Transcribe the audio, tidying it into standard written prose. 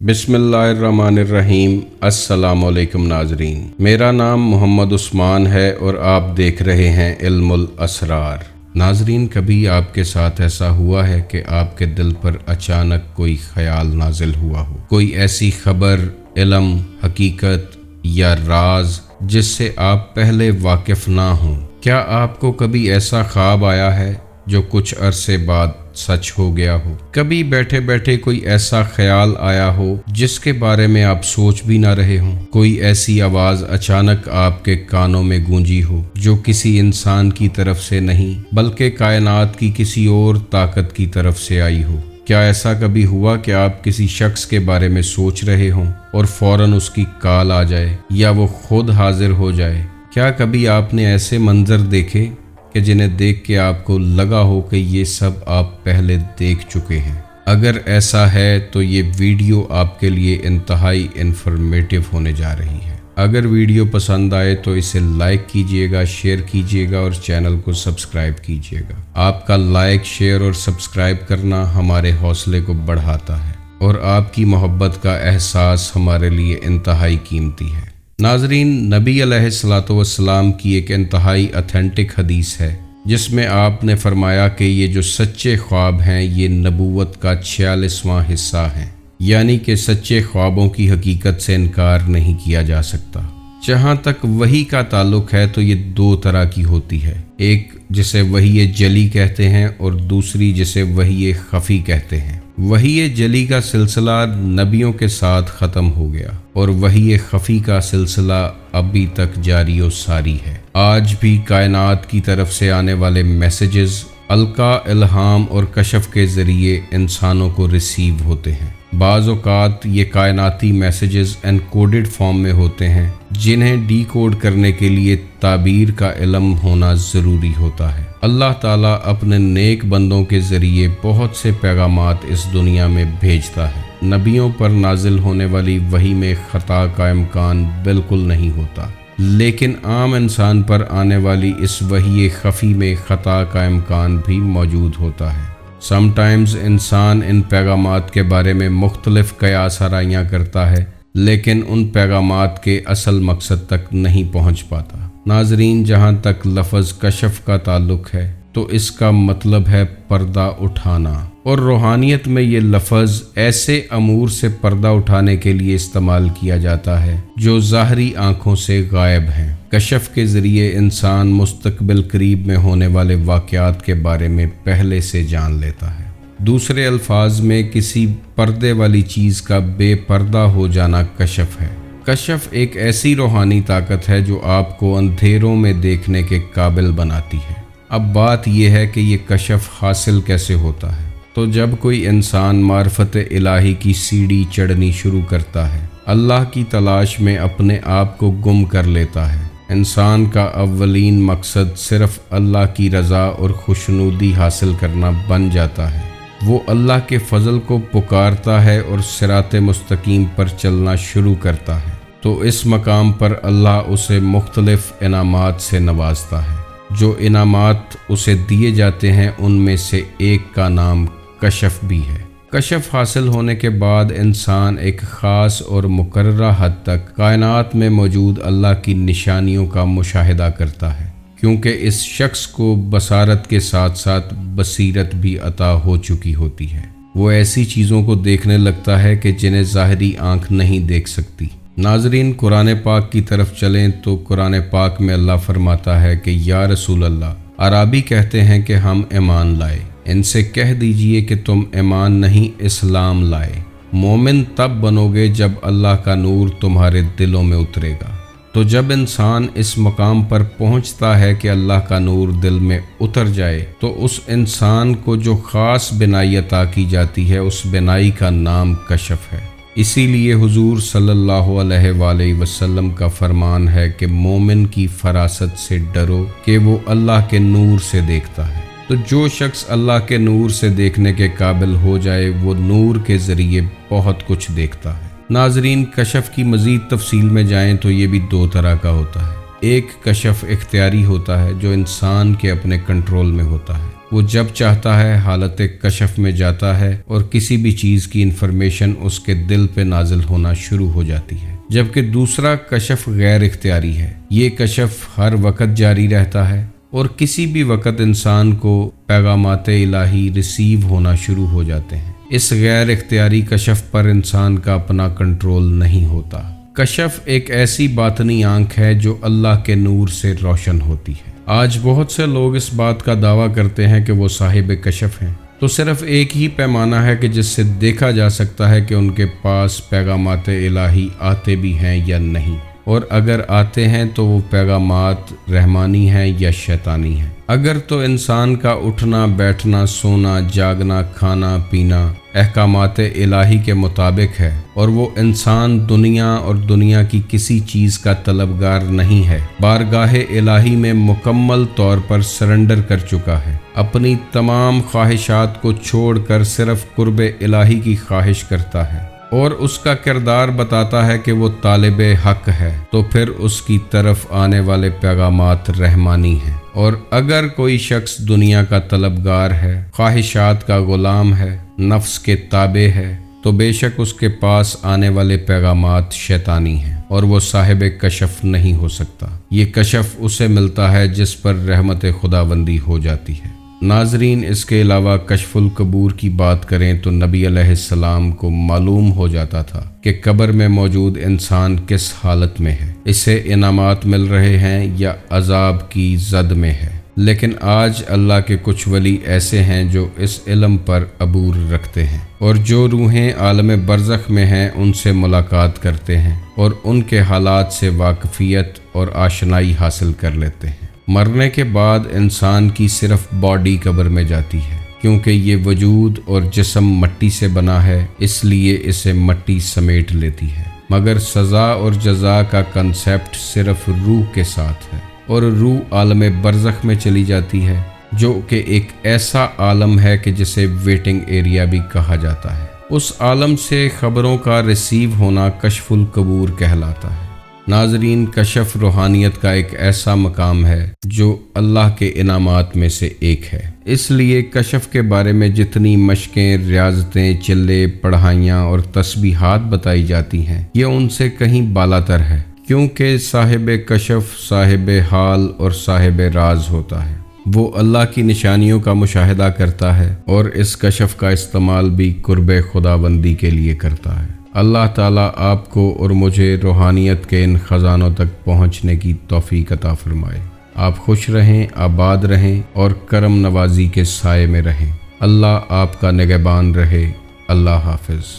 बिस्मिल्लाहिर्रहमानिर्रहीम। अस्सलामुअलैकुम नाजरीन, मेरा नाम मोहम्मद उस्मान है और आप देख रहे हैं इल्मुल असरार। नाजरीन, कभी आपके साथ ऐसा हुआ है कि आपके दिल पर अचानक कोई ख्याल नाजिल हुआ हो, कोई ऐसी खबर, इल्म, हकीकत या राज जिससे आप पहले वाकिफ ना हों? क्या आपको कभी ऐसा ख्वाब आया है जो कुछ अरसे बाद सच हो गया हो? कभी बैठे बैठे कोई ऐसा ख्याल आया हो जिसके बारे में आप सोच भी ना रहे हों? कोई ऐसी आवाज़ अचानक आपके कानों में गूंजी हो जो किसी इंसान की तरफ से नहीं बल्कि कायनात की किसी और ताकत की तरफ से आई हो? क्या ऐसा कभी हुआ कि आप किसी शख्स के बारे में सोच रहे हों और फौरन उसकी कॉल आ जाए या वो खुद हाजिर हो जाए? क्या कभी आपने ऐसे मंजर देखे कि जिन्हें देख के आपको लगा हो कि ये सब आप पहले देख चुके हैं? अगर ऐसा है तो ये वीडियो आपके लिए इंतहाई इन्फॉर्मेटिव होने जा रही है। अगर वीडियो पसंद आए तो इसे लाइक कीजिएगा, शेयर कीजिएगा और चैनल को सब्सक्राइब कीजिएगा। आपका लाइक, शेयर और सब्सक्राइब करना हमारे हौसले को बढ़ाता है और आपकी मोहब्बत का एहसास हमारे लिए इंतहाई कीमती है। नाजरीन, नबी अलैहिस्सलातु वस्सलाम की एक इंतहाई ऑथेंटिक हदीस है जिसमें आपने फरमाया कि ये जो सच्चे ख्वाब हैं ये नबूवत का 46वां हिस्सा हैं, यानी कि सच्चे ख्वाबों की हकीकत से इनकार नहीं किया जा सकता। जहाँ तक वही का ताल्लुक है तो ये दो तरह की होती है, एक जिसे वही जली कहते हैं और दूसरी जिसे वही खफ़ी कहते हैं। वही जली का सिलसिला नबियों के साथ ख़त्म हो गया और वही खफ़ी का सिलसिला अभी तक जारी और सारी है। आज भी कायनात की तरफ से आने वाले मैसेजेस अलका, इल्हाम और कशफ के ज़रिए इंसानों को रिसीव होते हैं। बाज़ औक़ात ये कायनाती मैसेजेस एनकोडेड फॉर्म में होते हैं जिन्हें डीकोड करने के लिए ताबीर का इल्म होना ज़रूरी होता है। अल्लाह ताला अपने नेक बंदों के ज़रिए बहुत से पैगामात इस दुनिया में भेजता है। नबियों पर नाजिल होने वाली वही में ख़ता का इम्कान बिल्कुल नहीं होता, लेकिन आम इंसान पर आने वाली इस वही खफ़ी में ख़ता का इम्कान भी मौजूद होता है। समटाइम्स इंसान इन पैगामात के बारे में मुख्तलिफ क़यास आराइयाँ करता है लेकिन उन पैगामात के असल मकसद तक नहीं पहुँच पाता। नाजरीन, जहाँ तक लफ्ज़ कशफ का ताल्लुक़ है तो इसका मतलब है पर्दा उठाना, और रूहानियत में ये लफ्ज़ ऐसे अमूर से पर्दा उठाने के लिए इस्तेमाल किया जाता है जो ज़ाहरी आँखों से गायब हैं। कशफ के ज़रिए इंसान मुस्तक़बिल करीब में होने वाले वाक़यात के बारे में पहले से जान लेता है। दूसरे अल्फाज में किसी पर्दे वाली चीज़ का बेपर्दा हो जाना कशफ है। कशफ एक ऐसी रूहानी ताकत है जो आपको अंधेरों में देखने के काबिल बनाती है। अब बात यह है कि ये कशफ हासिल कैसे होता है। तो जब कोई इंसान मार्फत इलाही की सीढ़ी चढ़नी शुरू करता है, अल्लाह की तलाश में अपने आप को गुम कर लेता है, इंसान का अव्वलीन मकसद सिर्फ अल्लाह की रज़ा और खुशनुदी हासिल करना बन जाता है। वो अल्लाह के फ़ज़ल को पुकारता है और सिराते मुस्तकीम पर चलना शुरू करता है, तो इस मकाम पर अल्लाह उसे मुख्तलिफ़ इनामात से नवाजता है। जो इनामात उसे दिए जाते हैं उनमें से एक का नाम कशफ भी है। कशफ हासिल होने के बाद इंसान एक ख़ास और मुकर्ररा हद तक कायनात में मौजूद अल्लाह की निशानियों का मुशाहिदा करता है, क्योंकि इस शख्स को बसारत के साथ साथ बसीरत भी अता हो चुकी होती है। वो ऐसी चीज़ों को देखने लगता है कि जिन्हें ज़ाहिरी आँख नहीं देख सकती। नाजरीन, कुरान पाक की तरफ चलें तो कुरान पाक में अल्लाह फरमाता है कि या रसूल अल्लाह, अराबी कहते हैं कि हम ईमान लाए, इनसे कह दीजिए कि तुम ईमान नहीं इस्लाम लाए। मोमिन तब बनोगे जब अल्लाह का नूर तुम्हारे दिलों में उतरेगा। तो जब इंसान इस मकाम पर पहुंचता है कि अल्लाह का नूर दिल में उतर जाए तो उस इंसान को जो ख़ास बिनाई अता की जाती है उस बिनाई का नाम कशफ है। इसीलिए हुजूर सल्लल्लाहु अलैहि वसल्लम का फरमान है कि मोमिन की फरासत से डरो कि वो अल्लाह के नूर से देखता है। तो जो शख्स अल्लाह के नूर से देखने के काबिल हो जाए वो नूर के ज़रिए बहुत कुछ देखता है। नाजरीन, कशफ की मज़ीद तफसील में जाएं तो ये भी दो तरह का होता है। एक कशफ इख्तियारी होता है जो इंसान के अपने कंट्रोल में होता है, وہ جب چاہتا ہے حالت کشف میں جاتا ہے اور کسی بھی چیز کی انفارمیشن اس کے دل پہ نازل ہونا شروع ہو جاتی ہے، جبکہ دوسرا کشف غیر اختیاری ہے۔ یہ کشف ہر وقت جاری رہتا ہے اور کسی بھی وقت انسان کو پیغامات الہی ریسیو ہونا شروع ہو جاتے ہیں۔ اس غیر اختیاری کشف پر انسان کا اپنا کنٹرول نہیں ہوتا۔ کشف ایک ایسی باطنی آنکھ ہے جو اللہ کے نور سے روشن ہوتی ہے۔ آج بہت سے لوگ اس بات کا دعویٰ کرتے ہیں کہ وہ صاحب کشف ہیں، تو صرف ایک ہی پیمانہ ہے کہ جس سے دیکھا جا سکتا ہے کہ ان کے پاس پیغامات الہی آتے بھی ہیں یا نہیں، اور اگر آتے ہیں تو وہ پیغامات رحمانی ہیں یا شیطانی ہیں۔ اگر تو انسان کا اٹھنا بیٹھنا سونا جاگنا کھانا پینا احکامات الہی کے مطابق ہے اور وہ انسان دنیا اور دنیا کی کسی چیز کا طلبگار نہیں ہے، بارگاہ الہی میں مکمل طور پر سرنڈر کر چکا ہے، اپنی تمام خواہشات کو چھوڑ کر صرف قرب الہی کی خواہش کرتا ہے اور اس کا کردار بتاتا ہے کہ وہ طالب حق ہے، تو پھر اس کی طرف آنے والے پیغامات رحمانی ہیں۔ اور اگر کوئی شخص دنیا کا طلبگار ہے، خواہشات کا غلام ہے، نفس کے تابع ہے، تو بے شک اس کے پاس آنے والے پیغامات شیطانی ہیں اور وہ صاحب کشف نہیں ہو سکتا۔ یہ کشف اسے ملتا ہے جس پر رحمت خداوندی ہو جاتی ہے۔ ناظرین، اس کے علاوہ کشف القبور کی بات کریں تو نبی علیہ السلام کو معلوم ہو جاتا تھا کہ قبر میں موجود انسان کس حالت میں ہے، اسے انعامات مل رہے ہیں یا عذاب کی زد میں ہے، لیکن آج اللہ کے کچھ ولی ایسے ہیں جو اس علم پر عبور رکھتے ہیں اور جو روحیں عالم برزخ میں ہیں ان سے ملاقات کرتے ہیں اور ان کے حالات سے واقفیت اور آشنائی حاصل کر لیتے ہیں۔ مرنے کے بعد انسان کی صرف باڈی قبر میں جاتی ہے، کیونکہ یہ وجود اور جسم مٹی سے بنا ہے، اس لیے اسے مٹی سمیٹ لیتی ہے، مگر سزا اور جزا کا کنسیپٹ صرف روح کے ساتھ ہے، اور روح عالم برزخ میں چلی جاتی ہے، جو کہ ایک ایسا عالم ہے کہ جسے ویٹنگ ایریا بھی کہا جاتا ہے۔ اس عالم سے خبروں کا ریسیو ہونا کشف القبور کہلاتا ہے۔ ناظرین، کشف روحانیت کا ایک ایسا مقام ہے جو اللہ کے انعامات میں سے ایک ہے، اس لیے کشف کے بارے میں جتنی مشقیں، ریاضتیں، چلے، پڑھائیاں اور تسبیحات بتائی جاتی ہیں، یہ ان سے کہیں بالاتر ہے، کیونکہ صاحب کشف صاحب حال اور صاحب راز ہوتا ہے۔ وہ اللہ کی نشانیوں کا مشاہدہ کرتا ہے اور اس کشف کا استعمال بھی قرب خداوندی کے لیے کرتا ہے۔ اللہ تعالیٰ آپ کو اور مجھے روحانیت کے ان خزانوں تک پہنچنے کی توفیق عطا فرمائے۔ آپ خوش رہیں، آباد رہیں اور کرم نوازی کے سائے میں رہیں۔ اللہ آپ کا نگہبان رہے۔ اللہ حافظ۔